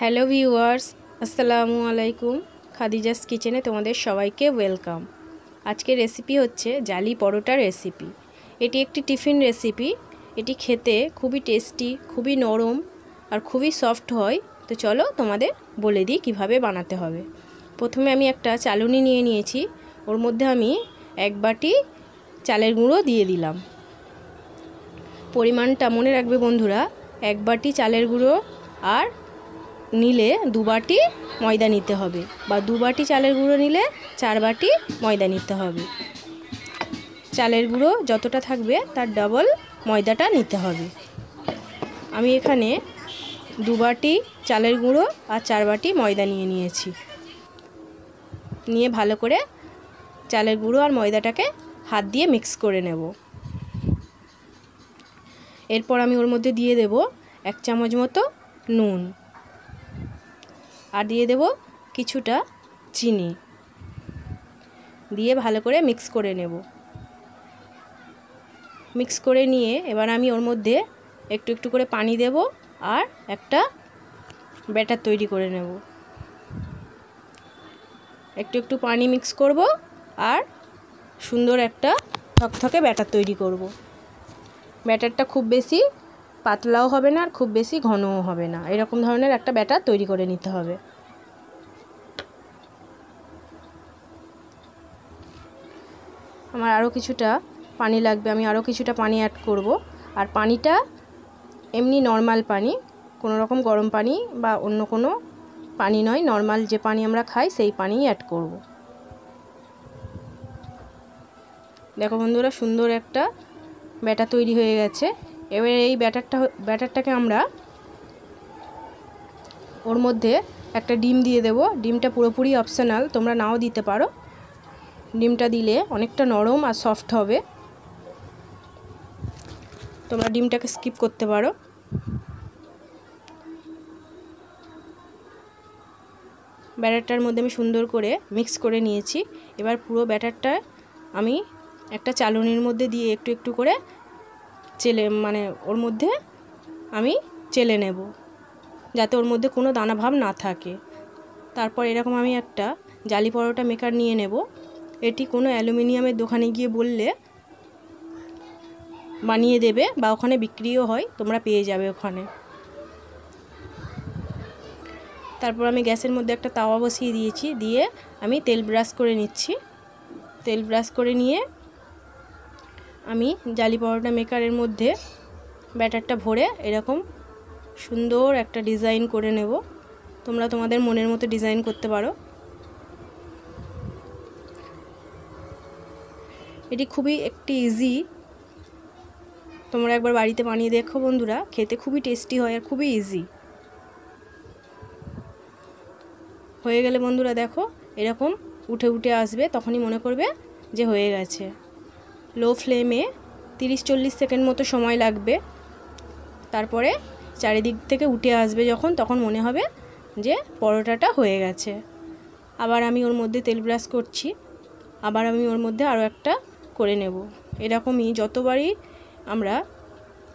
Hello viewers, আসসালামু আলাইকুম। খাদিজাস কিচেনে তোমাদের সবাইকে ওয়েলকাম। আজকের রেসিপি হচ্ছে জালি পরোটার রেসিপি। এটি একটি টিফিন রেসিপি। এটি খেতে খুবই টেস্টি, খুবই নরম আর খুবই সফট হয়। তো চলো তোমাদের বলে দিই কিভাবে বানাতে হবে। প্রথমে আমি একটা চালুনি নিয়ে নিয়েছি। ওর মধ্যে আমি 1 বাটি চালের গুঁড়ো দিয়ে দিলাম। পরিমাণটা মনে রাখবে বন্ধুরা, 1 বাটি চালের গুঁড়ো আর নিলে 2 বাটি ময়দা নিতে হবে, বা 2 বাটি চালের গুঁড়ো নিলে 4 বাটি ময়দা নিতে হবে। চালের গুঁড়ো যতটা থাকবে তার ডবল ময়দাটা নিতে হবে। আমি এখানে 2 বাটি চালের গুঁড়ো আর 4 বাটি ময়দা নিয়েছি। নিয়ে ভালো করে চালের গুঁড়ো আর ময়দাটাকে হাত দিয়ে মিক্স করে নেব। এরপর আমি ওর মধ্যে দিয়ে দেব 1 চামচ মতো নুন, আর দিয়ে দেব কিছুটা চিনি, দিয়ে ভালো করে মিক্স করে নেব। মিক্স করে নিয়ে এবার আমি ওর মধ্যে একটু একটু করে পানি দেব আর একটা ব্যাটার তৈরি করে নেব। একটু একটু পানি মিক্স করব আর সুন্দর একটা থকথকে ব্যাটার তৈরি করব। ব্যাটারটা খুব বেশি পাতলাও হবে না আর খুব বেশি ঘনও হবে না, এরকম ধরনের একটা ব্যাটার তৈরি করে নিতে হবে। আমার আরও কিছুটা পানি লাগবে, আমি আরও কিছুটা পানি অ্যাড করব। আর পানিটা এমনি নর্মাল পানি, কোনো রকম গরম পানি বা অন্য কোনো পানি নয়, নর্মাল যে পানি আমরা খাই সেই পানিই অ্যাড করব। দেখো বন্ধুরা, সুন্দর একটা ব্যাটার তৈরি হয়ে গেছে। এবার এই ব্যাটারটাকে আমরা ওর মধ্যে একটা ডিম দিয়ে দেব। ডিমটা পুরোপুরি অপশনাল, তোমরা নাও দিতে পারো। ডিমটা দিলে অনেকটা নরম আর সফট হবে, তোমরা ডিমটাকে স্কিপ করতে পারো। ব্যাটারটার মধ্যে আমি সুন্দর করে মিক্স করে নিয়েছি। এবার পুরো ব্যাটারটা আমি একটা চালনির মধ্যে দিয়ে একটু একটু করে ওর মধ্যে আমি চেলে নেব, যাতে ওর মধ্যে কোনো দানা ভাব না থাকে। তারপর এরকম আমি একটা জালি পরোটা মেকার নিয়ে নেব। এটি কোনো অ্যালুমিনিয়ামের দোকানে গিয়ে বললে বানিয়ে দেবে, বা ওখানে বিক্রিও হয়, তোমরা পেয়ে যাবে ওখানে। তারপর আমি গ্যাসের মধ্যে একটা তাওয়া বসিয়ে দিয়েছি, দিয়ে আমি তেল ব্রাশ করে নিচ্ছি। তেল ব্রাশ করে নিয়ে আমি জালি পরোটা মেকারের মধ্যে ব্যাটারটা ভরে এরকম সুন্দর একটা ডিজাইন করে নেব। তোমরা তোমাদের মনের মতো ডিজাইন করতে পারো। এটি খুবই একটি ইজি, তোমরা একবার বাড়িতে বানিয়ে দেখো বন্ধুরা, খেতে খুবই টেস্টি হয় আর খুবই ইজি। হয়ে গেলে বন্ধুরা দেখো এরকম উঠে উঠে আসবে, তখনই মনে করবে যে হয়ে গেছে। লো ফ্লেমে 30-40 সেকেন্ড মতো সময় লাগবে। তারপরে চারিদিক থেকে উঠে আসবে যখন, তখন মনে হবে যে পরোটাটা হয়ে গেছে। আবার আমি ওর মধ্যে তেল ব্রাশ করছি, আবার আমি ওর মধ্যে আরও একটা করে নেব। এরকমই যতবারই আমরা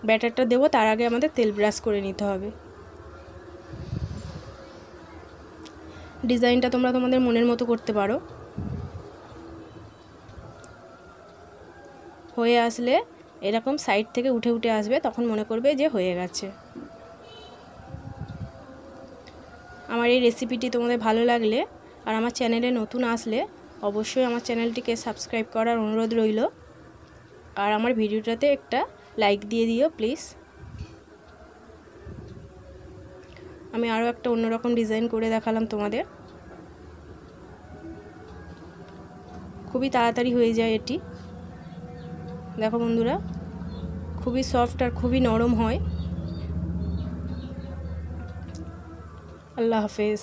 ব্যাটারটা দেব তার আগে আমাদের তেল ব্রাশ করে নিতে হবে। ডিজাইনটা তোমরা তোমাদের মনের মতো করতে পারো। হয়ে আসলে এরকম সাইড থেকে উঠে উঠে আসবে, তখন মনে করবে যে হয়ে গেছে। আমার এই রেসিপিটি তোমাদের ভালো লাগলে আর আমার চ্যানেলে নতুন আসলে অবশ্যই আমার চ্যানেলটিকে সাবস্ক্রাইব করার অনুরোধ রইল। আর আমার ভিডিওটাতে একটা লাইক দিয়ে দিও প্লিজ। আমি আরও একটা অন্যরকম ডিজাইন করে দেখালাম তোমাদের। খুবই তাড়াতাড়ি হয়ে যায় এটি। দেখো বন্ধুরা, খুবই সফট আর খুবই নরম হয়। আল্লাহ হাফেজ।